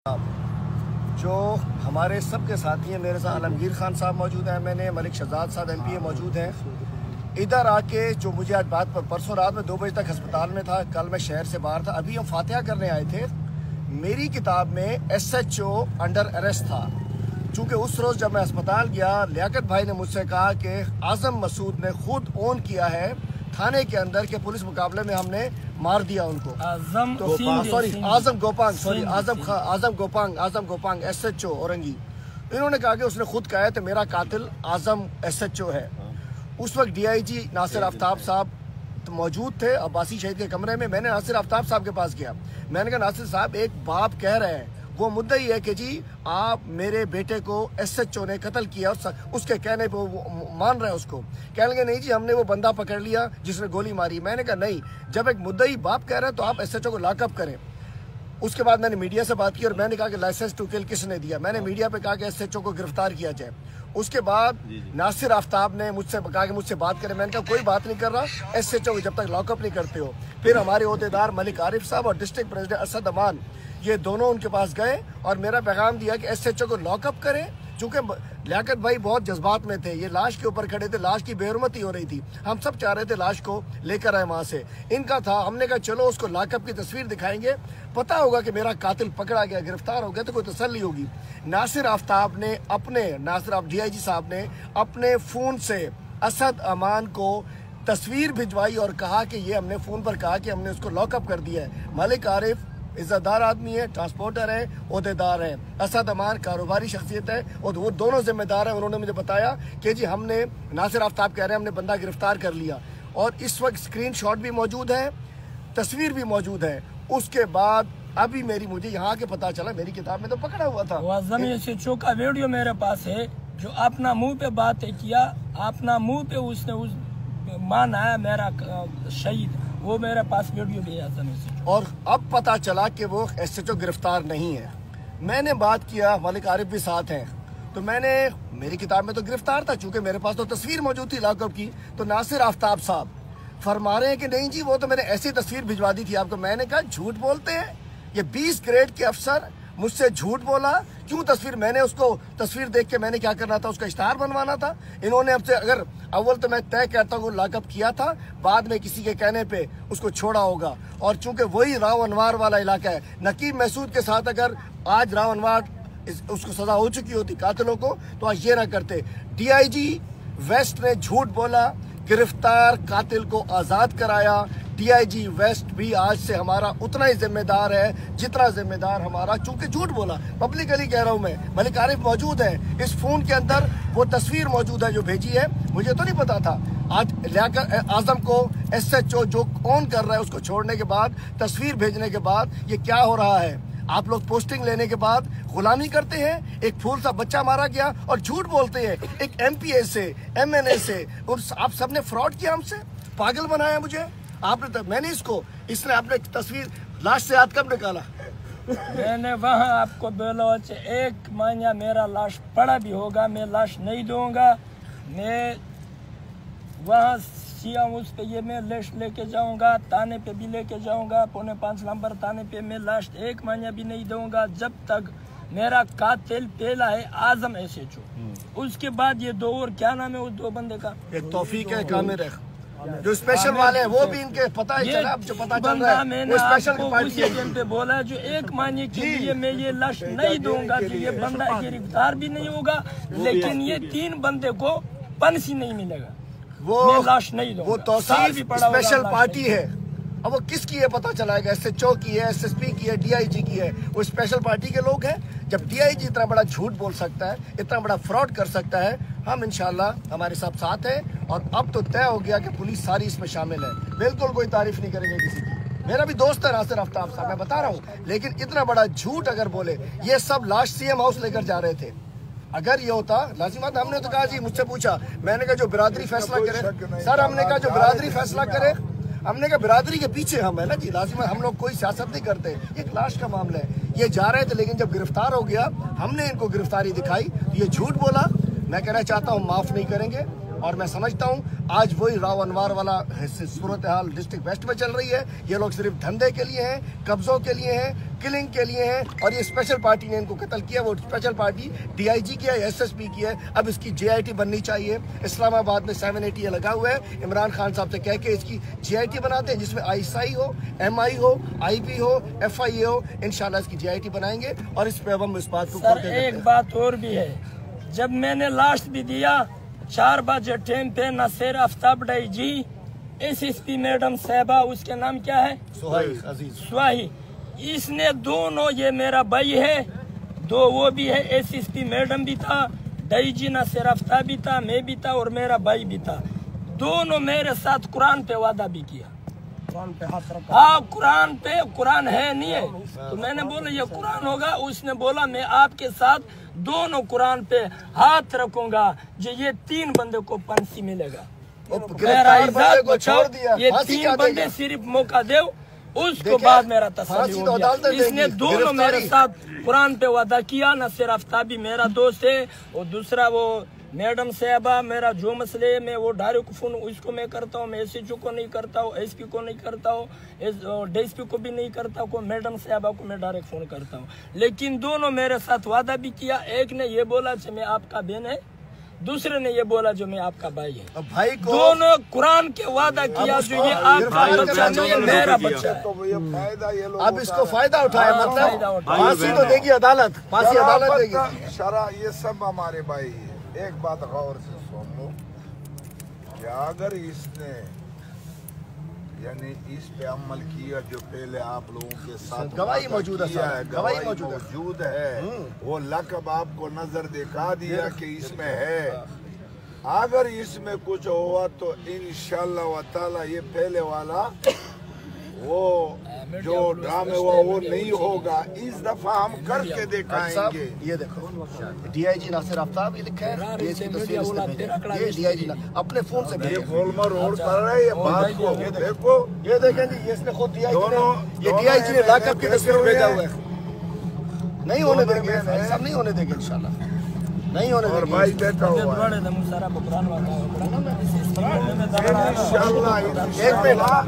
जो हमारे सब के साथी हैं, मेरे साथ आलमगीर खान साहब मौजूद हैं, मैंने मलिक शहजाद साहब MP मौजूद हैं। इधर आके जो मुझे आज बात पर परसों रात में 2 बजे तक अस्पताल में था, कल मैं शहर से बाहर था, अभी हम फातिहा करने आए थे। मेरी किताब में SHO अंडर अरेस्ट था। चूँकि उस रोज़ जब मैं अस्पताल गया, लियाकत भाई ने मुझसे कहा कि आज़म मसूद ने खुद ऑन किया है थाने के अंदर के पुलिस मुकाबले में हमने मार दिया उनको। आज़म गोपांग SHO औरंगी। इन्होंने कहा कि उसने खुद कहा है तो मेरा कातिल आज़म SHO है। उस वक्त DIG नासिर आफ्ताब साहब तो मौजूद थे अब्बासी शहीद के कमरे में। मैंने नासिर आफ्ताब साहब के पास गया, मैंने कहा नासिर साहब, एक बाप कह रहे हैं, वो मुद्दा ही है कि जी आप मेरे बेटे को SHO ने कत्ल किया, उसके कहने पे वो मान रहे हैं उसको। कहने लगे नहीं जी, हमने वो बंदा पकड़ लिया जिसने गोली मारी। मैंने कहा नहीं, जब एक मुद्दई बाप कह रहा है तो आप SHO को लॉकअप करें। उसके बाद मैंने मीडिया से बात की और मैंने कहा कि लाइसेंस टू किल किसने दिया। मैंने मीडिया पे कहा कि SHO को गिरफ्तार किया जाए। उसके बाद नासिर आफ्ताब ने मुझसे कहा कि मुझसे बात करें। मैंने कहा कोई बात नहीं कर रहा, SHO को जब तक लॉकअप नहीं करते हो। फिर हमारे ओहदेदार मलिक आरिफ साहब और डिस्ट्रिक्ट प्रेसिडेंट असद अमान, ये दोनों उनके पास गए और मेरा पैगाम दिया कि SHO को लॉकअप करें। चूँकि लियाकत भाई बहुत जज्बात में थे, ये लाश के ऊपर खड़े थे, लाश की बेहरमती हो रही थी, हम सब चाह रहे थे लाश को लेकर आए वहाँ से। इनका था, हमने कहा चलो उसको लॉकअप की तस्वीर दिखाएंगे, पता होगा कि मेरा कातिल पकड़ा गया, गिरफ्तार हो गया तो कोई तसल्ली होगी। नासिर आफ्ताब ने DIG साहब ने अपने फ़ोन से असद अमान को तस्वीर भिजवाई और कहा कि ये हमने फ़ोन पर कहा कि हमने उसको लॉकअप कर दिया है। मलिक आरिफ इज्जतदार आदमी है, ट्रांसपोर्टर है, ओहदेदार है। असद अमान कारोबारी शख्सियत है और वो दोनों जिम्मेदार हैं। उन्होंने मुझे बताया कि जी हमने, नासिर आफ्ताब कह रहे हैं, हमने बंदा गिरफ्तार कर लिया और इस वक्त स्क्रीनशॉट भी मौजूद है, तस्वीर भी मौजूद है। उसके बाद अभी मुझे यहाँ के पता चला, मेरी किताब में तो पकड़ा हुआ था। SHO का वीडियो मेरे पास है, जो अपना मुंह पे बातें किया, अपना मुंह पे उसने उस मान आया मेरा शहीद, वो मेरे पास वीडियो भी है। और अब पता चला कि वो SHO गिरफ्तार नहीं है। मैंने बात किया, मलिक आरिफ भी साथ हैं, तो मेरी किताब में तो गिरफ्तार था, चूंकि मेरे पास तो तस्वीर मौजूद थी लॉकअप की। तो नासिर आफ्ताब साहब फरमा रहे हैं कि नहीं जी, वो तो मैंने ऐसी तस्वीर भिजवा दी थी आपको। मैंने कहा झूठ बोलते हैं ये 20 ग्रेड के अफसर, मुझसे झूठ बोला। क्यों तस्वीर, मैंने उसको तस्वीर देख के मैंने क्या करना था, उसका इश्तहार बनवाना था। इन्होंने हमसे, अगर अव्वल तो मैं तय कहता हूँ लॉकअप किया था, बाद में किसी के कहने पे उसको छोड़ा होगा। और चूंकि वही राव अनवार वाला इलाका है, नकीब महसूद के साथ अगर आज राव अनवार उसको सजा हो चुकी होती कातिलों को, तो आज ये ना करते। DIG वेस्ट ने झूठ बोला, गिरफ्तार कातिल को आज़ाद कराया। DIG वेस्ट भी आज से हमारा उतना ही जिम्मेदार है जितना जिम्मेदार हमारा, चूंकि झूठ बोला। पब्लिकली कह रहा हूं मैं, मलिक आरिफ मौजूद है, इस फोन के अंदर वो तस्वीर मौजूद है जो भेजी है, मुझे तो नहीं पता था। आज लियाकत आज़म को SHO जो ऑन कर रहा है, उसको छोड़ने के बाद, तस्वीर भेजने के बाद ये क्या हो रहा है? आप लोग पोस्टिंग लेने के बाद गुलामी करते हैं। एक फूल सा बच्चा मारा गया और झूठ बोलते हैं, एक MPA से, MNA से, और आप सबने फ्रॉड किया, हमसे पागल बनाया मुझे आपने। मैंने इसने आपने तस्वीर लाश से हाथ कब निकाला? मैंने वहाँ आपको बोला 1 महीना मेरा लाश पड़ा भी होगा, मैं लाश नहीं दूंगा। मैं वहाँ उस पे ये मैं लिस्ट लेके जाऊंगा, थाने पे भी लेके जाऊंगा, 5.5 नंबर थाने पे मैं लाश 1 महीना भी नहीं दूंगा जब तक मेरा कातिल पहला है आज़म SHO। उसके बाद ये 2 और क्या नाम है उस 2 बंदे का, एक तौफीक है, कामिर है, जो स्पेशल वाले हैं, वो भी इनके पता है चला, जो पता चल रहा है मैंने आपको उसी दिन पे बोला जो 1 महीने के लिए मैं ये लाश नहीं दूंगा, जो ये बंदा गिरफ्तार भी नहीं होगा, लेकिन ये 3 बंदे को पंसी नहीं मिलेगा, वो लाश नहीं दूंगा। वो तौसीफ स्पेशल पार्टी है, अब वो किसकी है पता चलाएगा, SHO की है, SSP की है, DIG की है, वो स्पेशल पार्टी के लोग हैं। जब DIG इतना बड़ा झूठ बोल सकता है, इतना बड़ा फ्रॉड कर सकता है, हम इंशाल्लाह हमारे साथ हैं। और अब तो तय हो गया कि पुलिस सारी इसमें शामिल है, बिल्कुल कोई तारीफ नहीं करेंगे किसी की। मेरा भी दोस्त है नासिर आफ्ताब साहब, मैं बता रहा हूँ, लेकिन इतना बड़ा झूठ अगर बोले, ये सब लाश CM हाउस लेकर जा रहे थे। अगर ये होता लाजिमत, हमने तो कहा जी, मुझसे पूछा, मैंने कहा जो बिरादरी फैसला करे सर, हमने कहा जो बिरादरी फैसला करे, हमने कहा बिरादरी के पीछे हम है ना जी, लाजिमत हम लोग कोई सियासत नहीं करते, एक लाश का मामला है। ये जा रहे थे, लेकिन जब गिरफ्तार हो गया, हमने इनको गिरफ्तारी दिखाई, ये झूठ बोला। मैं कहना चाहता हूँ माफ़ नहीं करेंगे। और मैं समझता हूँ आज वही राव अनवार वाला सूरत हाल डिस्ट्रिक्ट वेस्ट में चल रही है। ये लोग सिर्फ धंधे के लिए हैं, कब्जों के लिए हैं, किलिंग के लिए हैं और ये स्पेशल पार्टी ने इनको कत्ल किया। वो स्पेशल पार्टी DIG की है, SSP की है। अब इसकी JIT बननी चाहिए। इस्लामाबाद में 780 लगा हुआ है। इमरान खान साहब से कह के इसकी JIT बनाते हैं, जिसमें ISI हो, MI हो, IP हो, FIA हो। इंशाल्लाह इसकी JIT बनाएंगे और इस पे अब हम इस बात को सर एक बात और भी है, जब मैंने लास्ट भी दिया 4 बजे टाइम पे Nasir Aftab DIG, SSP madam साहबा, उसके नाम क्या है, सुहाई, इसने दोनों, ये मेरा भाई है, दो वो भी है, SSP मैडम भी था, DIG नासिर आफ्ताब भी था, मैं भी था और मेरा भाई भी था। दोनों मेरे साथ कुरान पे वादा भी किया। कुरान पे हाथ रखा। हाँ, कुरान पे, कुरान है नहीं है तो मैंने बोला ये कुरान होगा। उसने बोला मैं आपके साथ दोनों कुरान पे हाथ रखूंगा जो ये 3 बंदे को फांसी मिलेगा। मेरा इज्जत बचाओ, ये 3 बंदे सिर्फ मौका दे, उसको बाद मेरा तसल्ली हो गया। इसने दोनों मेरे साथ कुरान पे वादा किया। नासिर आफ्ताबी मेरा दोस्त है और दूसरा वो मैडम साहबा, मेरा जो मसले है मैं वो डायरेक्ट फोन उसको मैं करता हूँ, मैं SHO को नहीं करता हूँ, SP को नहीं करता हूँ, DSP को भी नहीं करता हूँ, मैडम साहबा को मैं डायरेक्ट फोन करता हूँ। लेकिन दोनों मेरे साथ वादा भी किया। एक ने ये बोला कि मैं आपका बहन है, दूसरे ने ये बोला जो मैं आपका भाई है। भाई को दोनों कुरान के वादा किया जो ये आपका बच्चा नहीं है, मेरा बच्चा है। अब इसको फायदा उठाया, मतलब फांसी तो देगी अदालत, फांसी अदालत देगी। शरा ये सब हमारे भाई है। एक बात गौर से सुन लो कि अगर इसने यानी इस पे अमल किया जो पहले आप लोगों के साथ गवाही मौजूद है, गवाही मौजूद है, वो लक़ब आपको नजर दिखा दिया कि इसमें है। अगर इसमें कुछ हुआ तो इंशाअल्लाह व ताला ये पहले वाला वो जो ड्रामे हुआ वो नहीं होगा। इस दफा हम करके दिखाएंगे। ये देखो DIG नासिर आफ्ताब, ये लिखा है, ये इसकी तस्वीर इसने भेजी। ये DIG अपने फोन से भेजा। ये गोलमाल रोड कर रहे हैं, ये बात को देखो, ये देखें जी, ये इसने खुद DIG ने लाकअप की तस्वीर भेजा हुआ है। नहीं होने देंगे सब, नहीं होने देंगे इंशाल्लाह, नहीं होने देंगे। भाई देखा हुआ इंशाल्लाह एक मिनट।